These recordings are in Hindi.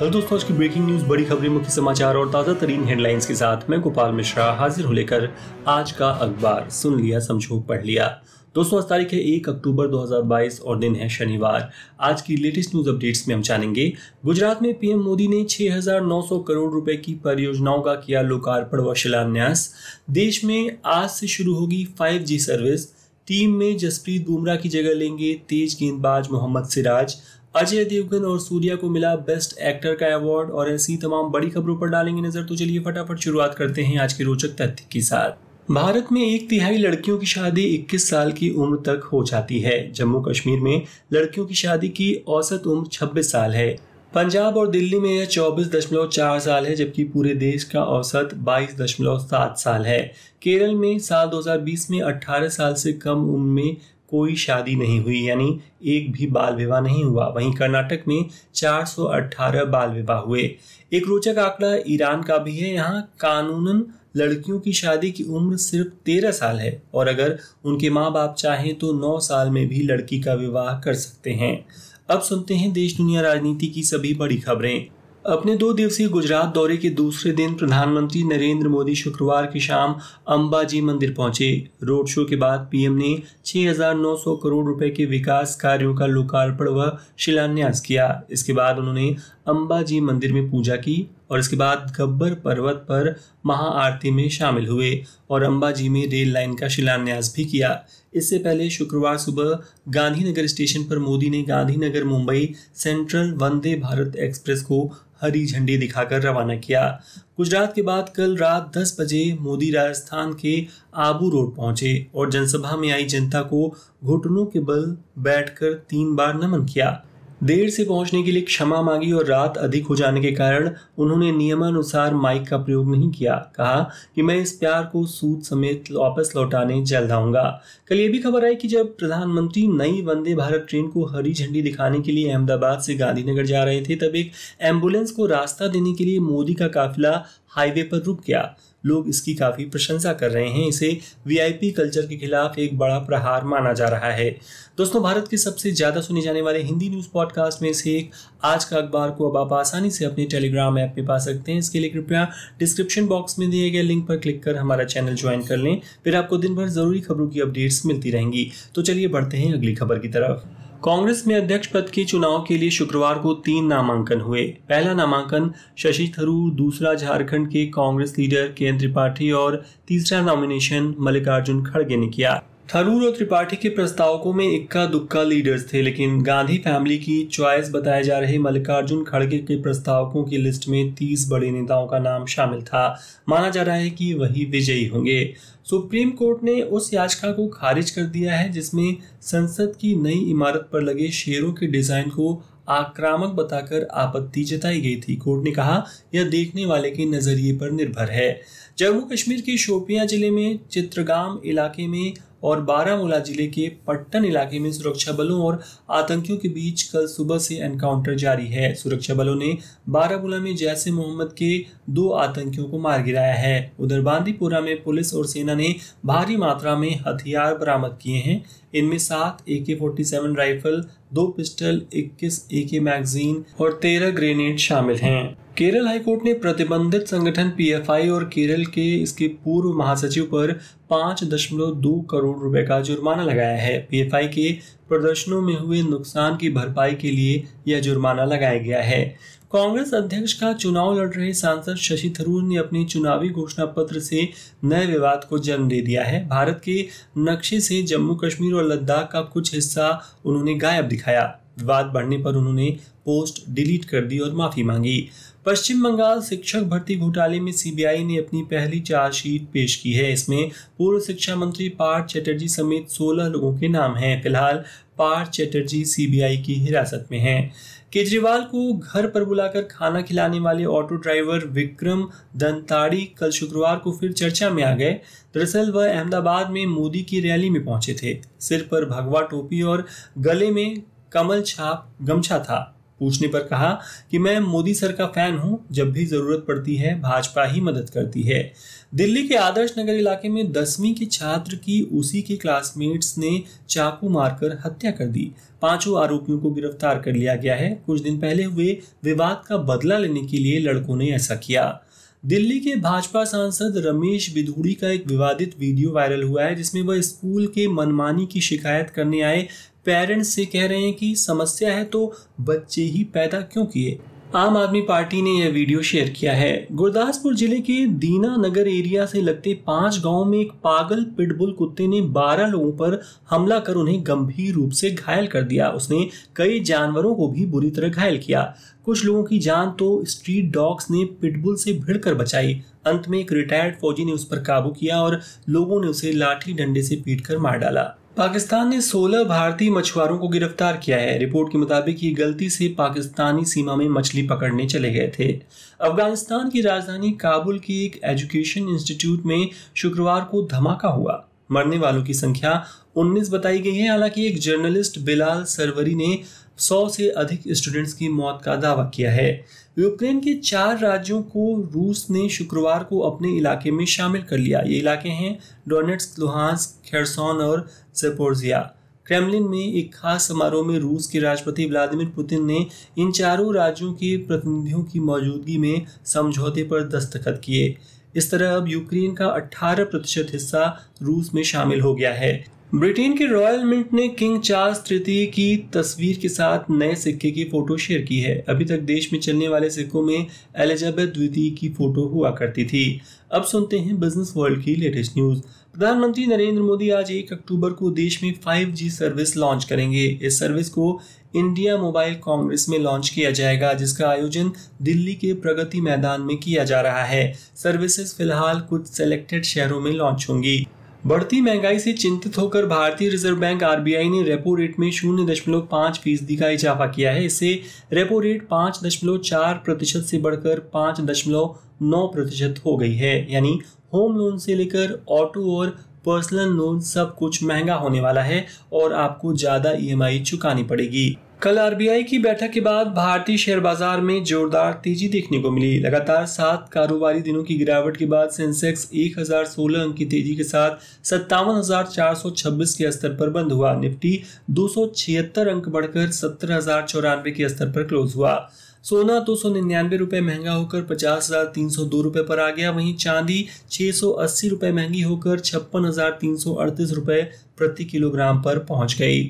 हेलो दोस्तों, आज की ब्रेकिंग न्यूज, बड़ी खबरें, मुख्य समाचार और ताज़ा तरीन हेडलाइंस के साथ मैं गोपाल मिश्रा हाजिर हूं लेकर आज का अखबार। सुन लिया, समझो, पढ़ लिया। दोस्तों, आज तारीख है 1 अक्टूबर 2022 और दिन है शनिवार। आज की लेटेस्ट न्यूज अपडेट्स में हम जानेंगे, गुजरात में पीएम मोदी ने 6,900 करोड़ रुपए की परियोजनाओं का किया लोकार्पण व शिलान्यास। देश में आज से शुरू होगी 5G सर्विस। टीम में जसप्रीत बुमराह की जगह लेंगे तेज गेंदबाज मोहम्मद सिराज। अजय देवगन और सूर्या को मिला बेस्ट एक्टर का अवार्ड। और ऐसी तमाम बड़ी खबरों पर डालेंगे नजर। तो चलिए फटाफट शुरुआत करते हैं आज के रोचक तथ्य के साथ। भारत में 1/3 लड़कियों की शादी 21 साल की उम्र तक हो जाती है। जम्मू कश्मीर में लड़कियों की शादी की औसत उम्र 26 साल है। पंजाब और दिल्ली में यह 24.4 साल है, जबकि पूरे देश का औसत 22.7 साल है। केरल में साल 2020 में 18 साल से कम उम्र में कोई शादी नहीं हुई, यानी एक भी बाल विवाह नहीं हुआ। वहीं कर्नाटक में 418 बाल विवाह हुए। एक रोचक आंकड़ा ईरान का भी है। यहाँ कानूनन लड़कियों की शादी की उम्र सिर्फ 13 साल है और अगर उनके माँ बाप चाहें तो 9 साल में भी लड़की का विवाह कर सकते हैं। अब सुनते हैं देश दुनिया राजनीति की सभी बड़ी खबरें। अपने 2 दिवसीय गुजरात दौरे के दूसरे दिन प्रधानमंत्री नरेंद्र मोदी शुक्रवार की शाम अंबाजी मंदिर पहुंचे। रोड शो के बाद पीएम ने 6,900 करोड़ रुपए के विकास कार्यों का लोकार्पण व शिलान्यास किया। इसके बाद उन्होंने अंबाजी मंदिर में पूजा की और इसके बाद गब्बर पर्वत पर महाआरती में शामिल हुए और अंबाजी में रेल लाइन का शिलान्यास भी किया। इससे पहले शुक्रवार सुबह गांधीनगर स्टेशन पर मोदी ने गांधीनगर मुंबई सेंट्रल वंदे भारत एक्सप्रेस को हरी झंडी दिखाकर रवाना किया। गुजरात के बाद कल रात 10 बजे मोदी राजस्थान के आबू रोड पहुंचे और जनसभा में आई जनता को घुटनों के बल बैठकर 3 बार नमन किया। देर से पहुंचने के लिए क्षमा मांगी और रात अधिक हो जाने के कारण उन्होंने नियमानुसार माइक का प्रयोग नहीं किया। कहा कि मैं इस प्यार को सूद समेत वापस लौटाने जल्द आऊंगा। कल ये भी खबर आई कि जब प्रधानमंत्री नई वंदे भारत ट्रेन को हरी झंडी दिखाने के लिए अहमदाबाद से गांधीनगर जा रहे थे, तब एक एम्बुलेंस को रास्ता देने के लिए मोदी का काफिला हाईवे पर रुक गया। लोग इसकी काफी प्रशंसा कर रहे हैं। इसे वीआईपी कल्चर के खिलाफ एक बड़ा प्रहार माना जा रहा है। दोस्तों, भारत के सबसे ज्यादा सुने जाने वाले हिंदी न्यूज पॉडकास्ट में से एक आज का अखबार को अब आप आसानी से अपने टेलीग्राम ऐप में पा सकते हैं। इसके लिए कृपया डिस्क्रिप्शन बॉक्स में दिए गए लिंक पर क्लिक कर हमारा चैनल ज्वाइन कर लें। फिर आपको दिन भर जरूरी खबरों की अपडेट्स मिलती रहेंगी। तो चलिए बढ़ते हैं अगली खबर की तरफ। कांग्रेस में अध्यक्ष पद के चुनाव के लिए शुक्रवार को 3 नामांकन हुए। पहला नामांकन शशि थरूर, दूसरा झारखंड के कांग्रेस लीडर के त्रिपाठी और तीसरा नॉमिनेशन मल्लिकार्जुन खड़गे ने किया। थरूर और त्रिपाठी के प्रस्तावकों में इक्का दुक्का लीडर्स थे, लेकिन गांधी फैमिली की चॉइस बताए जा रहे मल्लिकार्जुन खड़गे के प्रस्तावकों की लिस्ट में 30 बड़े नेताओं का नाम शामिल था। माना जा रहा है कि वही विजयी होंगे। सुप्रीम कोर्ट ने उस याचिका को खारिज कर दिया है जिसमें संसद की नई इमारत पर लगे शेरों के डिजाइन को आक्रामक बताकर आपत्ति जताई गई थी। कोर्ट ने कहा, यह देखने वाले के नजरिए पर निर्भर है। जम्मू कश्मीर के शोपियां जिले में चित्रगाम इलाके में और बारामूला जिले के पट्टन इलाके में सुरक्षा बलों और आतंकियों के बीच कल सुबह से एनकाउंटर जारी है। सुरक्षा बलों ने बारामूला में जैश ए मोहम्मद के 2 आतंकियों को मार गिराया है। उधर बांदीपुरा में पुलिस और सेना ने भारी मात्रा में हथियार बरामद किए हैं। इनमें 7 AK-47 rifle, 2 pistol, 21 AK magazine और 13 ग्रेनेड शामिल हैं। केरल हाईकोर्ट ने प्रतिबंधित संगठन PFI और केरल के इसके पूर्व महासचिव पर 5.2 करोड़ रुपए का जुर्माना लगाया है। PFI के प्रदर्शनों में हुए नुकसान की भरपाई के लिए यह जुर्माना लगाया गया है। कांग्रेस अध्यक्ष का चुनाव लड़ रहे सांसद शशि थरूर ने अपने चुनावी घोषणा पत्र से नए विवाद को जन्म दे दिया है। भारत के नक्शे से जम्मू कश्मीर और लद्दाख का कुछ हिस्सा उन्होंने गायब दिखाया। विवाद बढ़ने पर उन्होंने पोस्ट डिलीट कर दी और माफी मांगी। पश्चिम बंगाल शिक्षक भर्ती घोटाले में सीबीआई ने अपनी पहली चार्जशीट पेश की है। इसमें पूर्व शिक्षा मंत्री पार्थ चैटर्जी समेत 16 लोगों के नाम हैं। फिलहाल पार्थ चैटर्जी सीबीआई की हिरासत में हैं। केजरीवाल को घर पर बुलाकर खाना खिलाने वाले ऑटो ड्राइवर विक्रम दंताड़ी कल शुक्रवार को फिर चर्चा में आ गए। दरअसल वह अहमदाबाद में मोदी की रैली में पहुंचे थे। सिर पर भगवा टोपी और गले में कमल छाप गमछा था। पूछने पर कहा कि मैं मोदी सर का फैन हूं, जब भी जरूरत पड़ती है भाजपा ही मदद करती है। दिल्ली के आदर्श नगर इलाके में 10वीं के छात्र की उसी के क्लासमेट्स ने चाकू मारकर हत्या कर दी। 5 आरोपियों को गिरफ्तार कर लिया गया है। कुछ दिन पहले हुए विवाद का बदला लेने के लिए लड़कों ने ऐसा किया। दिल्ली के भाजपा सांसद रमेश बिधूड़ी का एक विवादित वीडियो वायरल हुआ है, जिसमें वह स्कूल के मनमानी की शिकायत करने आए पेरेंट्स से कह रहे हैं कि समस्या है तो बच्चे ही पैदा क्यों किए। आम आदमी पार्टी ने यह वीडियो शेयर किया है। गुरदासपुर जिले के दीना नगर एरिया से लगते 5 गांव में एक पागल पिटबुल कुत्ते ने 12 लोगों पर हमला कर उन्हें गंभीर रूप से घायल कर दिया। उसने कई जानवरों को भी बुरी तरह घायल किया। कुछ लोगों की जान तो स्ट्रीट डॉग्स ने पिटबुल से भिड़कर बचाई। अंत में एक रिटायर्ड फौजी ने उस पर काबू किया और लोगों ने उसे लाठी डंडे से पीटकर मार डाला। पाकिस्तान ने 16 भारतीय मछुआरों को गिरफ्तार किया है। रिपोर्ट के मुताबिक ये गलती से पाकिस्तानी सीमा में मछली पकड़ने चले गए थे। अफगानिस्तान की राजधानी काबुल की एक एजुकेशन इंस्टीट्यूट में शुक्रवार को धमाका हुआ। मरने वालों की संख्या 19 बताई गई है। हालांकि एक जर्नलिस्ट बिलाल सरवरी ने 100 से अधिक स्टूडेंट्स की मौत का दावा किया है। यूक्रेन के 4 राज्यों को रूस ने शुक्रवार को अपने इलाके में शामिल कर लिया। ये इलाके हैं डोनेट्स्क, लुहांस्क, खेरसोन और ज़पोरिज़िया। क्रेमलिन में एक खास समारोह में रूस के राष्ट्रपति व्लादिमीर पुतिन ने इन चारों राज्यों के प्रतिनिधियों की मौजूदगी में समझौते पर दस्तखत किए। इस तरह अब यूक्रेन का 18% हिस्सा रूस में शामिल हो गया है। ब्रिटेन के रॉयल मिंट ने किंग चार्ल्स तृतीय की तस्वीर के साथ नए सिक्के की फोटो शेयर की है। अभी तक देश में चलने वाले सिक्कों में एलिजाबेथ द्वितीय की फोटो हुआ करती थी। अब सुनते हैं बिजनेस वर्ल्ड की लेटेस्ट न्यूज। प्रधानमंत्री नरेंद्र मोदी आज 1 अक्टूबर को देश में 5G सर्विस लॉन्च करेंगे। इस सर्विस को इंडिया मोबाइल कांग्रेस में लॉन्च किया जाएगा, जिसका आयोजन दिल्ली के प्रगति मैदान में किया जा रहा है। सर्विसेज फिलहाल कुछ सेलेक्टेड शहरों में लॉन्च होंगी। बढ़ती महंगाई से चिंतित होकर भारतीय रिजर्व बैंक RBI ने रेपो रेट में 0.5% का इजाफा किया है। इससे रेपो रेट 5.4% से बढ़कर 5.9% हो गई है। यानी होम लोन से लेकर ऑटो और पर्सनल लोन सब कुछ महंगा होने वाला है और आपको ज्यादा EMI चुकानी पड़ेगी। कल RBI की बैठक के बाद भारतीय शेयर बाजार में जोरदार तेजी देखने को मिली। लगातार 7 कारोबारी दिनों की गिरावट के बाद सेंसेक्स 1016 अंक की तेजी के साथ 57,426 के स्तर पर बंद हुआ। निफ्टी 276 अंक बढ़कर 17,094 के स्तर पर क्लोज हुआ। सोना 299 रुपए महंगा होकर 50,302 रुपए पर आ गया। वहीं चांदी 680 रुपए महंगी होकर 56,338 रुपए प्रति किलोग्राम पर पहुंच गई।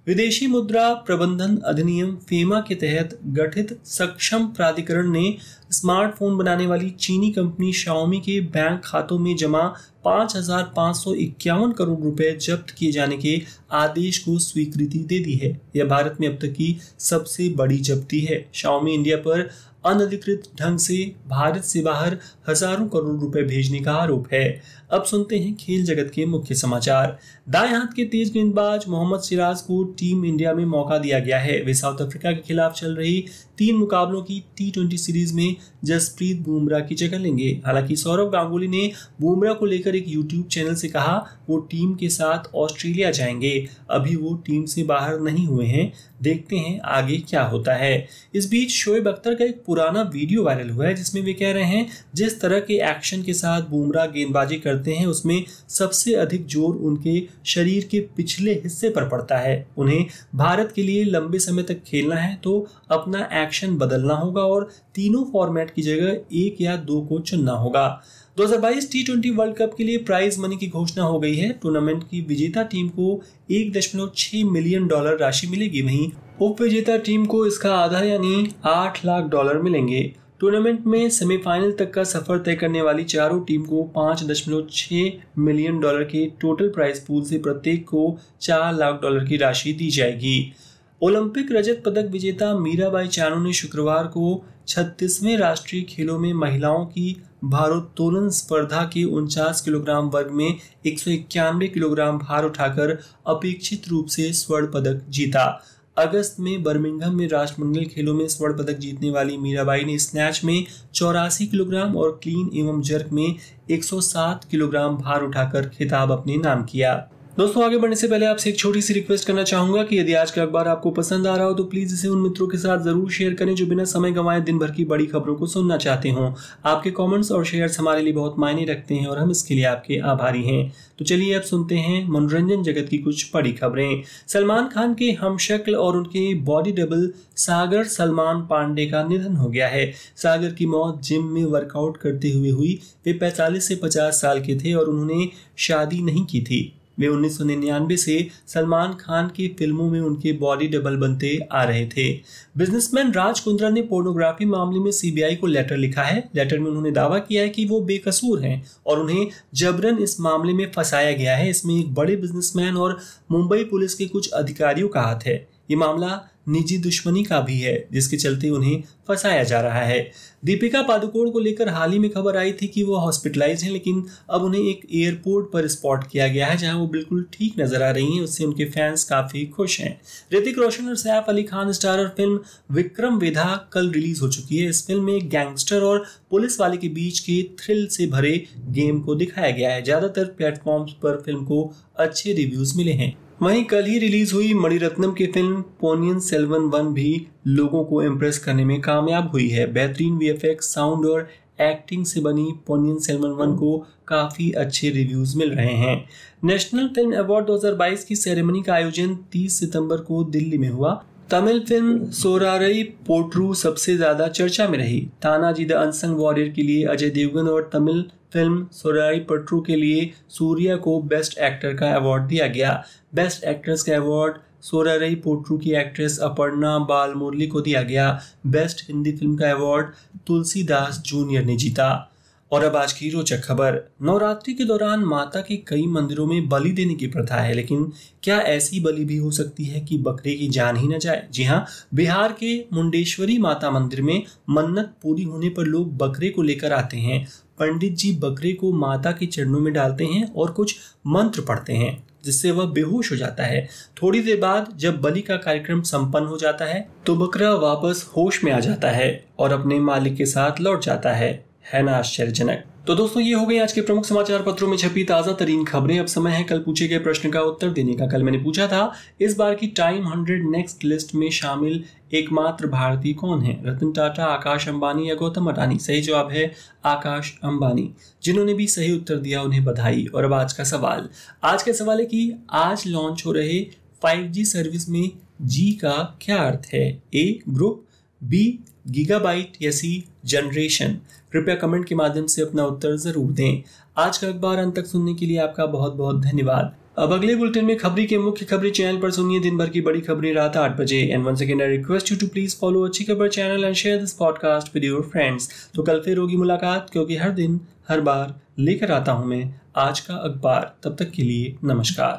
विदेशी मुद्रा प्रबंधन अधिनियम फेमा के तहत गठित सक्षम प्राधिकरण ने स्मार्टफोन बनाने वाली चीनी कंपनी शाओमी के बैंक खातों में जमा 5,551 करोड़ रुपए जब्त किए जाने के आदेश को स्वीकृति दे दी है। यह भारत में अब तक की सबसे बड़ी जब्ती है। शाओमी इंडिया पर अनधिकृत ढंग से भारत से बाहर हजारों करोड़ रुपए भेजने का आरोप है। अब सुनते हैं खेल जगत के मुख्य समाचार। दाएं हाथ के तेज गेंदबाज मोहम्मद सिराज को टीम इंडिया में मौका दिया गया है। वे साउथ अफ्रीका के खिलाफ चल रही 3 मुकाबलों की T20 सीरीज में जसप्रीत बुमराह की जगह लेंगे। हालांकि सौरव गांगुली ने बुमराह को लेकर एक यूट्यूब चैनल से कहा वो टीम के साथ ऑस्ट्रेलिया जाएंगे। अभी वो टीम से बाहर नहीं हुए हैं, देखते हैं आगे क्या होता है। इस बीच शोएब अख्तर का एक पुराना वीडियो वायरल हुआ है, जिसमें वे कह रहे हैं जिस तरह के एक्शन के साथ बुमराह गेंदबाजी करते हैं उसमें सबसे अधिक जोर उनके शरीर के पिछले हिस्से पर पड़ता है। उन्हें भारत के लिए लंबे समय तक खेलना है तो अपना एक्शन बदलना होगा और तीनों फॉर्मेट की जगह 1 या 2 को चुनना होगा। 2022 T20 वर्ल्ड कप के लिए प्राइज मनी की घोषणा हो गई है। टूर्नामेंट की विजेता टीम को $1.6 मिलियन राशि मिलेगी। वहीं उप विजेता टीम को इसका आधा यानी $8 लाख मिलेंगे। टूर्नामेंट में सेमीफाइनल तक का सफर तय करने वाली चारों टीम को $5.6 मिलियन के टोटल प्राइज पूल से प्रत्येक को $4 लाख की राशि दी जाएगी। ओलंपिक रजत पदक विजेता मीराबाई चानू ने शुक्रवार को 36वें राष्ट्रीय खेलों में महिलाओं की भारोत्तोलन स्पर्धा के 49 किलोग्राम वर्ग में 191 किलोग्राम भार उठाकर अपेक्षित रूप से स्वर्ण पदक जीता। अगस्त में बर्मिंघम में राष्ट्रमंडल खेलों में स्वर्ण पदक जीतने वाली मीराबाई ने स्नैच में 84 किलोग्राम और क्लीन एवं जर्क में 107 किलोग्राम भार उठाकर खिताब अपने नाम किया। दोस्तों आगे बढ़ने से पहले आपसे एक छोटी सी रिक्वेस्ट करना चाहूंगा कि यदि आज का अखबार आपको पसंद आ रहा हो तो प्लीज इसे उन मित्रों के साथ जरूर शेयर करें जो बिना समय गंवाए दिन भर की बड़ी खबरों को सुनना चाहते हों। आपके कमेंट्स और शेयर्स हमारे लिए बहुत मायने रखते हैं और हम इसके लिए आपके आभारी हैं। तो चलिए अब सुनते हैं मनोरंजन जगत की कुछ बड़ी खबरें। सलमान खान के हमशक्ल और उनके बॉडी डबल सागर सलमान पांडे का निधन हो गया है। सागर की मौत जिम में वर्कआउट करते हुए हुई। वे 45 से 50 साल के थे और उन्होंने शादी नहीं की थी। वे 1999 से सलमान खान की फिल्मों में उनके बॉडी डबल बनते आ रहे थे। बिजनेसमैन राज कुंद्रा ने पोर्नोग्राफी मामले में सीबीआई को लेटर लिखा है। लेटर में उन्होंने दावा किया है कि वो बेकसूर हैं और उन्हें जबरन इस मामले में फंसाया गया है। इसमें एक बड़े बिजनेसमैन और मुंबई पुलिस के कुछ अधिकारियों का हाथ है। ये मामला निजी दुश्मनी का भी है जिसके चलते उन्हें फंसाया जा रहा है। दीपिका पादुकोण को लेकर हाल ही में खबर आई थी कि वो हॉस्पिटलाइज हैं, लेकिन अब उन्हें एक एयरपोर्ट पर स्पॉट किया गया है जहां वो बिल्कुल ठीक नजर आ रही हैं। उससे उनके फैंस काफी खुश हैं। ऋतिक रोशन और सैफ अली खान स्टारर फिल्म विक्रम वेधा कल रिलीज हो चुकी है। इस फिल्म में गैंगस्टर और पुलिस वाले के बीच के थ्रिल से भरे गेम को दिखाया गया है। ज्यादातर प्लेटफॉर्म्स पर फिल्म को अच्छे रिव्यूज मिले हैं। वहीं कल ही रिलीज हुई मणिरत्नम की फिल्म पोनियन सेल्वन 1 भी लोगों को इम्प्रेस करने में कामयाब हुई है। बेहतरीन वीएफएक्स, साउंड और एक्टिंग से बनी पोनियन सेल्वन 1 को काफी अच्छे रिव्यूज मिल रहे हैं। नेशनल फिल्म अवार्ड 2022 की सेरेमनी का आयोजन 30 सितंबर को दिल्ली में हुआ। तमिल फिल्म सोरारई पोट्रू सबसे ज्यादा चर्चा में रही। तानाजी द अनसंग वॉरियर के लिए अजय देवगन और तमिल फिल्म सोरारई पोट्रू के लिए सूर्या को बेस्ट एक्टर का अवार्ड दिया गया। बेस्ट एक्ट्रेस का अवार्ड सोरारई पोट्रू की एक्ट्रेस अपर्णा बालमुरली को दिया गया। बेस्ट हिंदी फिल्म का अवार्ड तुलसीदास जूनियर ने जीता। और अब आज की रोचक खबर। नवरात्रि के दौरान माता के कई मंदिरों में बलि देने की प्रथा है, लेकिन क्या ऐसी बलि भी हो सकती है कि बकरे की जान ही न जाए? जी हाँ, बिहार के मुंडेश्वरी माता मंदिर में मन्नत पूरी होने पर लोग बकरे को लेकर आते हैं। पंडित जी बकरे को माता के चरणों में डालते हैं और कुछ मंत्र पढ़ते हैं जिससे वह बेहोश हो जाता है। थोड़ी देर बाद जब बलि का कार्यक्रम संपन्न हो जाता है तो बकरा वापस होश में आ जाता है और अपने मालिक के साथ लौट जाता है ना आश्चर्यजनक? तो दोस्तों ये हो गई आज के प्रमुख समाचार पत्रों में छपी ताजा तरीन खबरें। अब समय है कल पूछे गए प्रश्न का उत्तर देने का। कल मैंने पूछा था इस बार की टाइम 100 नेक्स्ट लिस्ट में शामिल एकमात्र भारतीय कौन है? रतन टाटा, आकाश अंबानी या गौतम अडानी? सही जवाब है आकाश अंबानी। जिन्होंने भी सही उत्तर दिया उन्हें बधाई। और अब आज का सवाल है कि आज लॉन्च हो रहे 5G सर्विस में जी का क्या अर्थ है? ए ग्रुप, बी गीगाबाइट या सी जनरेशन? कृपया कमेंट के माध्यम से अपना उत्तर जरूर दें। आज का अखबार अंत तक सुनने के लिए आपका बहुत बहुत धन्यवाद। अब अगले बुलेटिन में खबरी के मुख्य खबरी चैनल पर सुनिए दिन भर की बड़ी खबरें रात 8 बजे। And once again I request you to please follow Achchhi Khabar channel and share this podcast with your friends. तो कल फिर होगी मुलाकात, क्योंकि हर दिन हर बार लेकर आता हूं मैं आज का अखबार। तब तक के लिए नमस्कार।